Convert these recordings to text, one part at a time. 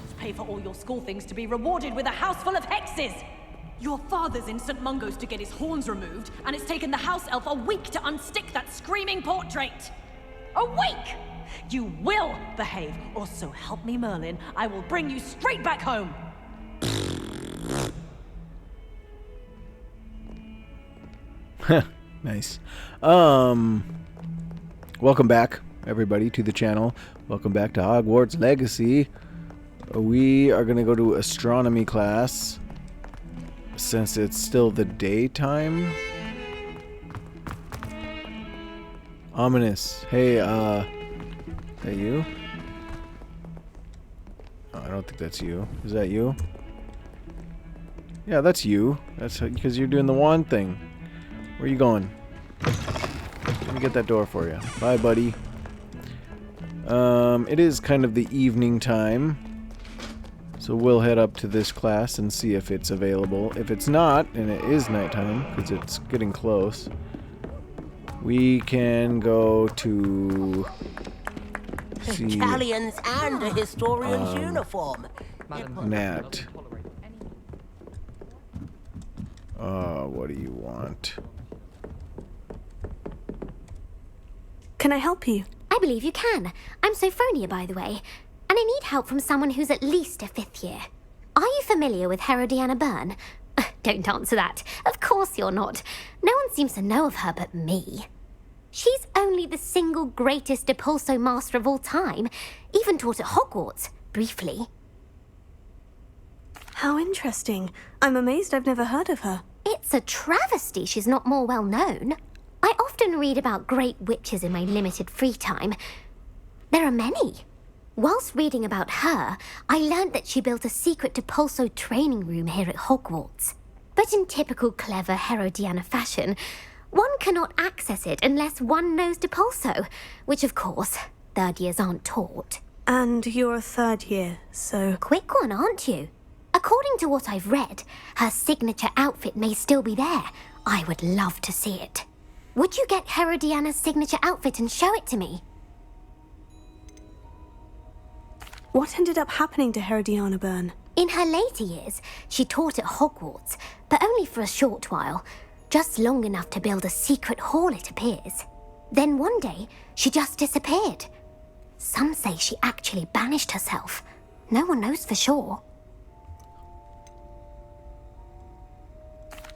can't pay for all your school things to be rewarded with a house full of hexes! Your father's in St. Mungo's to get his horns removed, and it's taken the house elf a week to unstick that screaming portrait! A week! You will behave, or so help me Merlin, I will bring you straight back home! Nice. Welcome back, everybody, to the channel. Welcome back to Hogwarts Legacy. We are going to go to astronomy class, since it's still the daytime. Ominous. Hey, is that you? Oh, I don't think that's you. Is that you? Yeah, that's you. That's because you're doing the wand thing. Where are you going? Let me get that door for you. Bye, buddy. It is kind of the evening time, so we'll head up to this class and see if it's available. If it's not, and it is nighttime, because it's getting close, we can go to see Italians and a historian's uniform. Nat. What do you want? Can I help you? I believe you can. I'm Sophronia, by the way, and I need help from someone who's at least a 5th year. Are you familiar with Herodiana Byrne? Don't answer that. Of course you're not. No one seems to know of her but me. She's only the single greatest Depulso master of all time, even taught at Hogwarts, briefly. How interesting. I'm amazed I've never heard of her. It's a travesty she's not more well known. I often read about great witches in my limited free time. There are many. Whilst reading about her, I learned that she built a secret Depulso training room here at Hogwarts. But in typical clever Herodiana fashion, one cannot access it unless one knows Depulso, which of course, 3rd years aren't taught. And you're a 3rd year, so... Quick one, aren't you? According to what I've read, her signature outfit may still be there. I would love to see it. Would you get Herodiana's signature outfit and show it to me? What ended up happening to Herodiana Byrne? In her later years, she taught at Hogwarts, but only for a short while. Just long enough to build a secret hall, it appears. Then one day, she just disappeared. Some say she actually banished herself. No one knows for sure.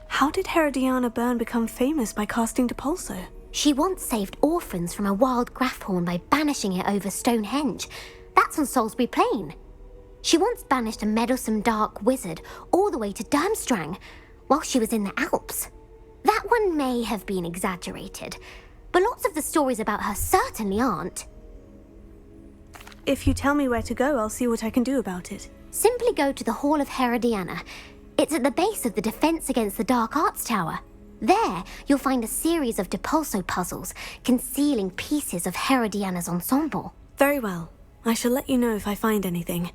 How did Herodiana Byrne become famous by casting Depulso? She once saved orphans from a wild Graphorn by banishing it over Stonehenge. That's on Salisbury Plain. She once banished a meddlesome dark wizard all the way to Durmstrang while she was in the Alps. That one may have been exaggerated, but lots of the stories about her certainly aren't. If you tell me where to go, I'll see what I can do about it. Simply go to the Hall of Herodiana. It's at the base of the Defense Against the Dark Arts Tower. There, you'll find a series of Depulso puzzles concealing pieces of Herodiana's ensemble. Very well. I shall let you know if I find anything.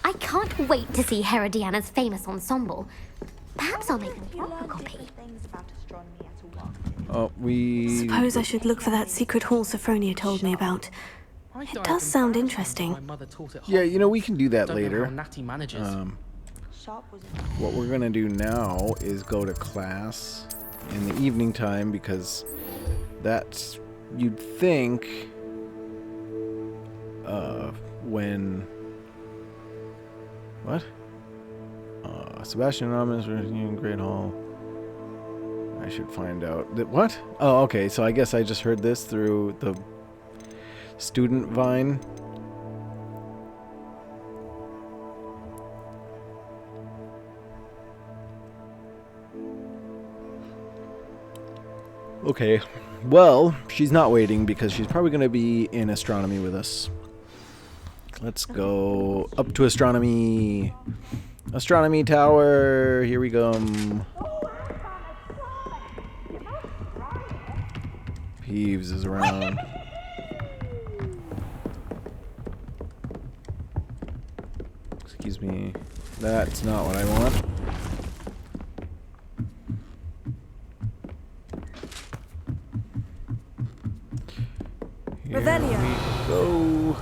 I can't wait to see Herodiana's famous ensemble. Perhaps I'll make a proper copy. Oh, we... Suppose I should look for that secret hall Sophronia told me about. It does sound interesting. Yeah, you know, we can do that later. What we're going to do now is go to class in the evening time, because that's, you'd think, when... What? Sebastian Ramos in Great Hall. I should find out. What? Oh, okay, so I guess I just heard this through the student vine. Okay, well, she's not waiting because she's probably going to be in astronomy with us. Let's go up to astronomy. Astronomy tower. Here we go. Peeves is around. Excuse me. That's not what I want. Here we go.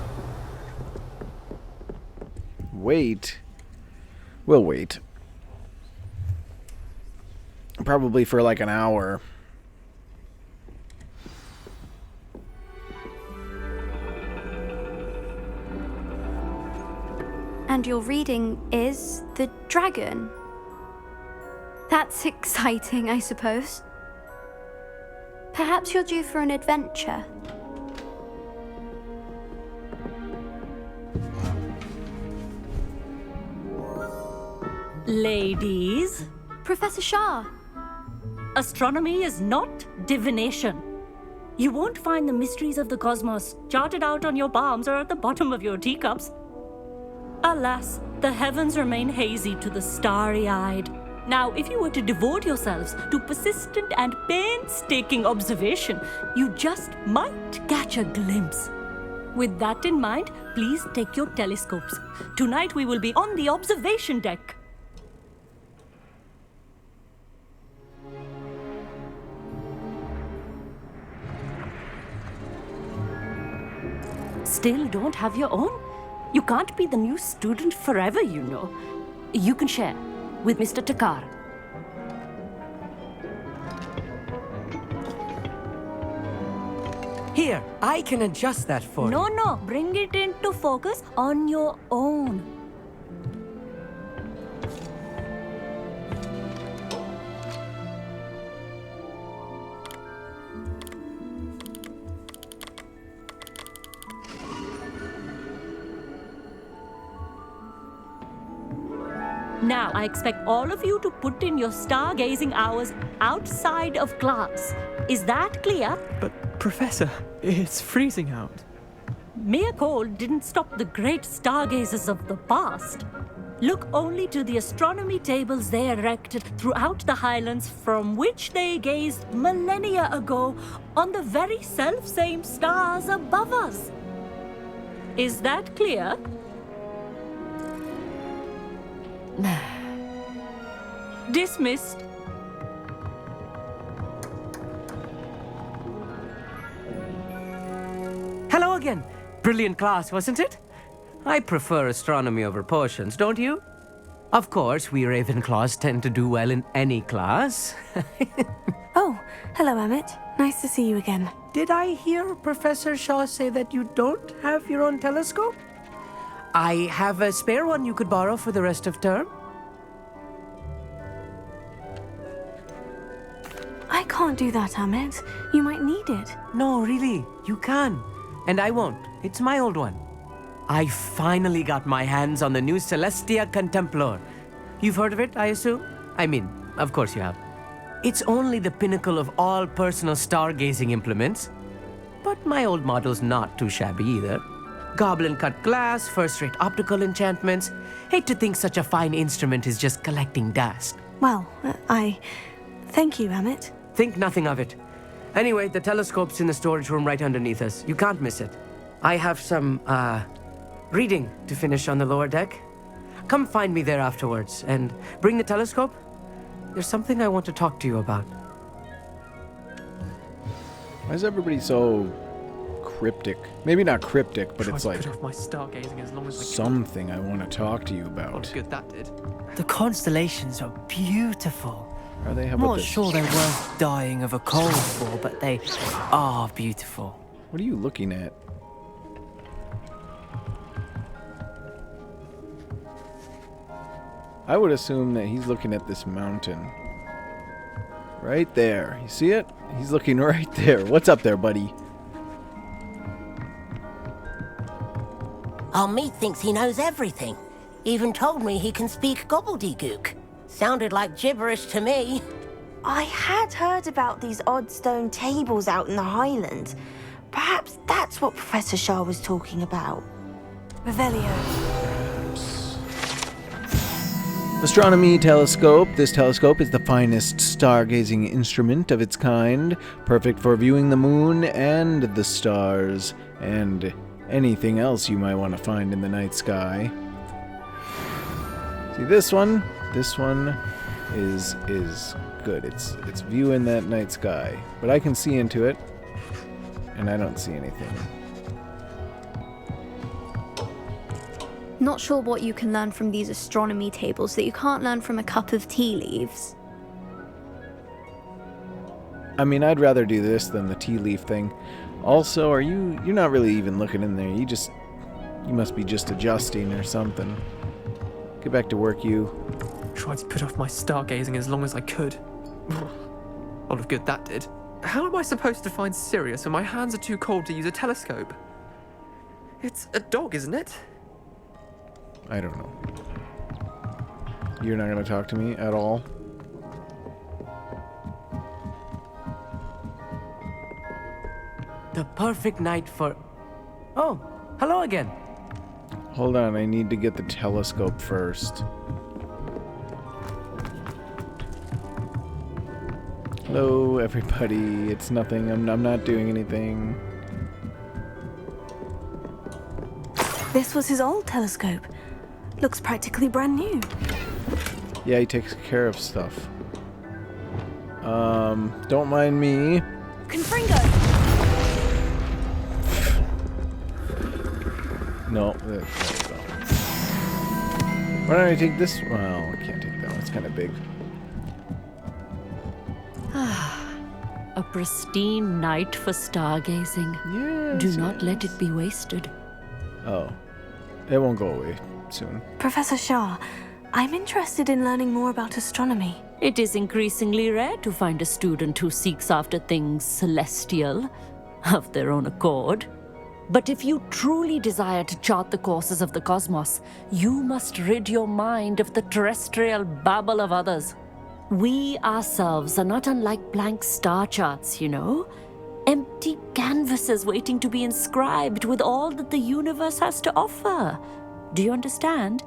wait. We'll wait. Probably for like an hour. And your reading is the dragon. That's exciting, I suppose. Perhaps you're due for an adventure. Ladies, Professor Shah. astronomy is not divination. You won't find the mysteries of the cosmos charted out on your palms or at the bottom of your teacups. Alas, the heavens remain hazy to the starry-eyed. Now, if you were to devote yourselves to persistent and painstaking observation, you just might catch a glimpse. With that in mind, please take your telescopes. Tonight we will be on the observation deck. Still don't have your own? You can't be the new student forever, you know. You can share with Mr. Takar. Here, I can adjust that for you. No, bring it into focus on your own. Now, I expect all of you to put in your stargazing hours outside of class. Is that clear? But, Professor, it's freezing out. Mere cold didn't stop the great stargazers of the past. Look only to the astronomy tables they erected throughout the highlands from which they gazed millennia ago on the very self-same stars above us. Is that clear? Dismissed. Hello again. Brilliant class, wasn't it? I prefer astronomy over potions, don't you? Of course, we Ravenclaws tend to do well in any class. Oh, hello, Emmett. Nice to see you again. Did I hear Professor Shaw say that you don't have your own telescope? I have a spare one you could borrow for the rest of term. I can't do that, Emmett. You might need it. No, really, you can. And I won't. It's my old one. I finally got my hands on the new Celestia Contemplar. You've heard of it, I assume? I mean, of course you have. It's only the pinnacle of all personal stargazing implements. But my old model's not too shabby either. Goblin-cut glass, first-rate optical enchantments. Hate to think such a fine instrument is just collecting dust. Well, thank you, Emmett. Think nothing of it. Anyway, the telescope's in the storage room right underneath us. You can't miss it. I have some, reading to finish on the lower deck. Come find me there afterwards, and bring the telescope. There's something I want to talk to you about. Why is everybody so cryptic? Maybe not cryptic, but it's like Put off my stargazing as long as I can. something I want to talk to you about. What good that did. The constellations are beautiful. Are they? How I'm about not this? sure they're worth dying of a cold for, but they are beautiful. What are you looking at? I would assume that he's looking at this mountain. Right there. You see it? He's looking right there. What's up there, buddy? Our meat thinks he knows everything. Even told me he can speak gobbledygook. Sounded like gibberish to me. I had heard about these odd stone tables out in the Highlands. Perhaps that's what Professor Shah was talking about. Revelio. Astronomy telescope. This telescope is the finest stargazing instrument of its kind, perfect for viewing the moon and the stars, and anything else you might want to find in the night sky. See this one? This one is good. It's viewing that night sky, but I can see into it, and I don't see anything. Not sure what you can learn from these astronomy tables that you can't learn from a cup of tea leaves. I mean, I'd rather do this than the tea leaf thing. Also, you're not really even looking in there. You must be just adjusting or something. Get back to work, you. Tried to put off my stargazing as long as I could. Lot of good that did. How am I supposed to find Sirius when my hands are too cold to use a telescope? It's a dog, isn't it? I don't know. You're not going to talk to me at all? The perfect night for... Oh, hello again. Hold on, I need to get the telescope first. Hello, everybody. It's nothing. I'm not doing anything. This was his old telescope. Looks practically brand new. Yeah, he takes care of stuff. Don't mind me. Confringo! No, there we go. Why don't I take this? Well, I can't take that one. It's kind of big. A pristine night for stargazing. Yes, Do not let it be wasted. Oh. It won't go away soon. Professor Shah, I'm interested in learning more about astronomy. It is increasingly rare to find a student who seeks after things celestial of their own accord. But if you truly desire to chart the courses of the cosmos, you must rid your mind of the terrestrial babble of others. We ourselves are not unlike blank star charts, you know. Empty canvases waiting to be inscribed with all that the universe has to offer. Do you understand?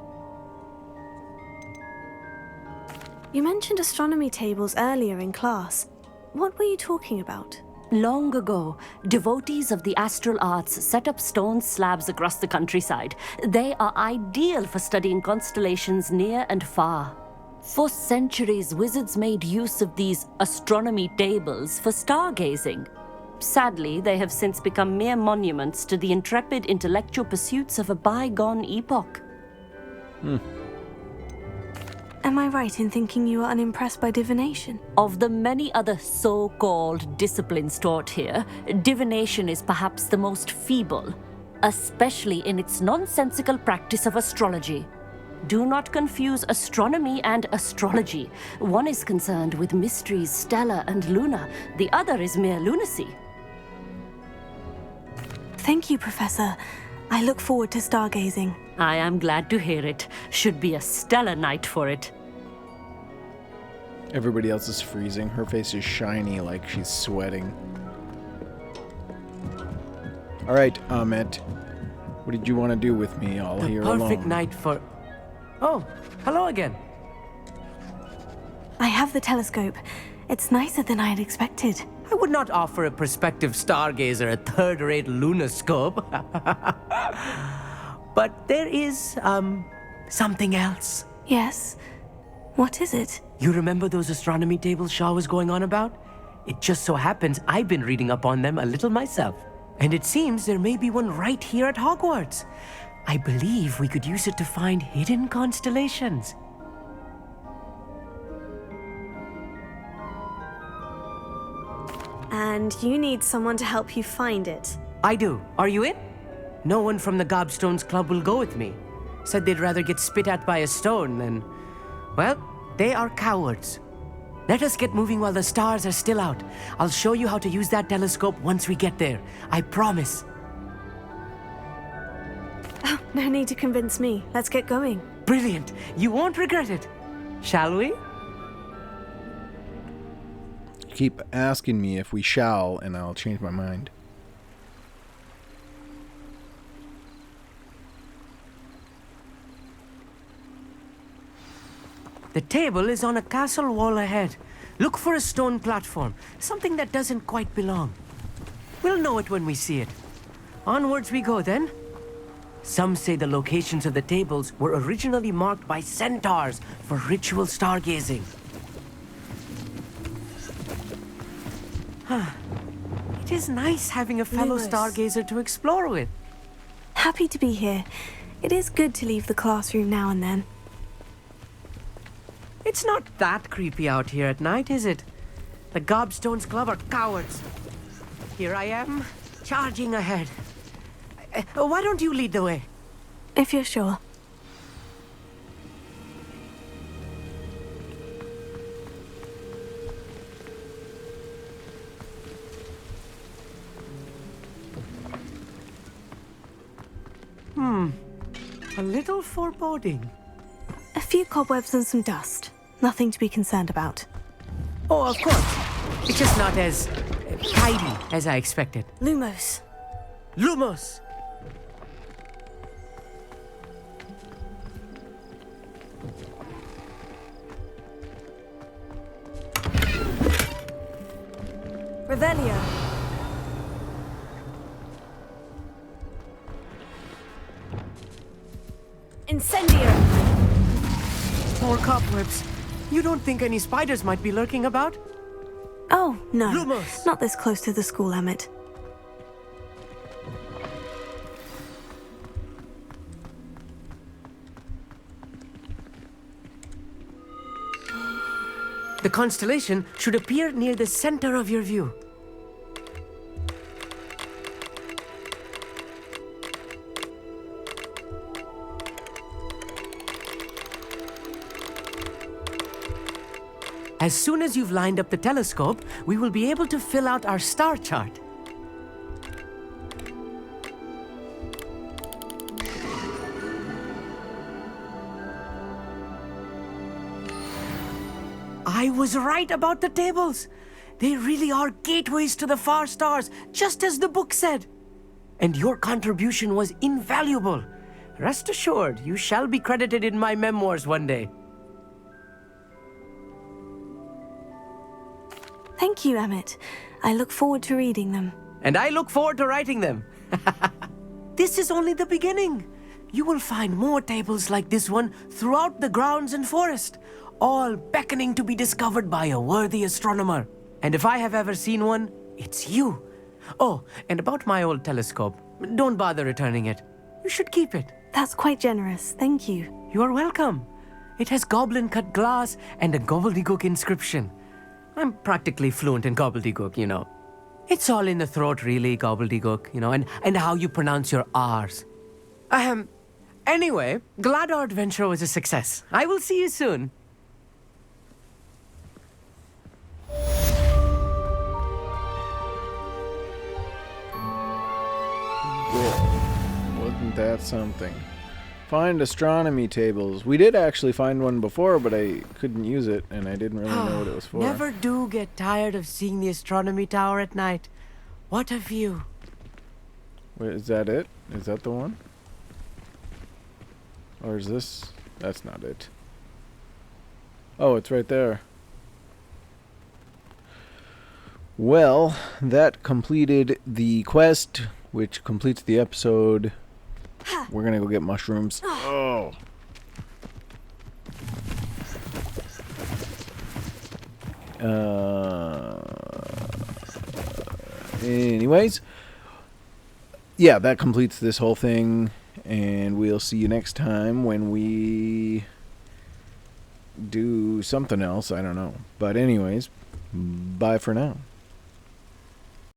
You mentioned astronomy tables earlier in class. What were you talking about? Long ago, devotees of the astral arts set up stone slabs across the countryside. They are ideal for studying constellations near and far. For centuries, wizards made use of these astronomy tables for stargazing. Sadly, they have since become mere monuments to the intrepid intellectual pursuits of a bygone epoch. Am I right in thinking you are unimpressed by divination? Of the many other so-called disciplines taught here, divination is perhaps the most feeble, especially in its nonsensical practice of astrology. Do not confuse astronomy and astrology. One is concerned with mysteries stellar and lunar. The other is mere lunacy. Thank you, Professor. I look forward to stargazing. I am glad to hear it. Should be a stellar night for it. Everybody else is freezing. Her face is shiny like she's sweating. Alright, Ahmet. What did you want to do with me all here alone? The perfect night for... Oh, hello again. I have the telescope. It's nicer than I had expected. I would not offer a prospective stargazer a third-rate lunoscope. But there is, something else. Yes? What is it? You remember those astronomy tables Shaw was going on about? It just so happens I've been reading up on them a little myself. And it seems there may be one right here at Hogwarts. I believe we could use it to find hidden constellations. And you need someone to help you find it. I do. Are you in? No one from the Gobstones Club will go with me. Said they'd rather get spit at by a stone than... Well, they are cowards. Let us get moving while the stars are still out. I'll show you how to use that telescope once we get there. I promise. Oh, no need to convince me. Let's get going. Brilliant. You won't regret it. Shall we? Keep asking me if we shall, and I'll change my mind. The table is on a castle wall ahead. Look for a stone platform, something that doesn't quite belong. We'll know it when we see it. Onwards we go then. Some say the locations of the tables were originally marked by centaurs for ritual stargazing. It is nice having a fellow Lewis. stargazer to explore with. Happy to be here. It is good to leave the classroom now and then. It's not that creepy out here at night, is it? The Gobstones Club are cowards. Here I am, charging ahead. Why don't you lead the way? If you're sure. A little foreboding. A few cobwebs and some dust. Nothing to be concerned about. Oh, of course. It's just not as tidy as I expected. Lumos. Lumos! Revelio. Incendio. More cobwebs. You don't think any spiders might be lurking about? Oh, no. Lumos. Not this close to the school, Emmett. The constellation should appear near the center of your view. As soon as you've lined up the telescope, we will be able to fill out our star chart. I was right about the tables. They really are gateways to the far stars, just as the book said. And your contribution was invaluable. Rest assured, you shall be credited in my memoirs one day. Thank you, Emmett. I look forward to reading them. And I look forward to writing them. This is only the beginning. You will find more tables like this one throughout the grounds and forest, all beckoning to be discovered by a worthy astronomer. And if I have ever seen one, it's you. Oh, and about my old telescope, don't bother returning it. You should keep it. That's quite generous. Thank you. You are welcome. It has goblin-cut glass and a gobbledygook inscription. I'm practically fluent in gobbledygook, you know. It's all in the throat, really, gobbledygook, you know, and how you pronounce your R's. Anyway, glad our adventure was a success. I will see you soon. Wasn't that something? Find astronomy tables. We did actually find one before, but I couldn't use it, and I didn't really know what it was for. Never do get tired of seeing the astronomy tower at night. What a view. Wait, is that it? Is that the one? Or is this? That's not it. Oh, it's right there. Well, that completed the quest, which completes the episode. We're gonna go get mushrooms. Oh. Anyways, yeah, that completes this whole thing, and we'll see you next time when we do something else. I don't know. But anyways, bye for now.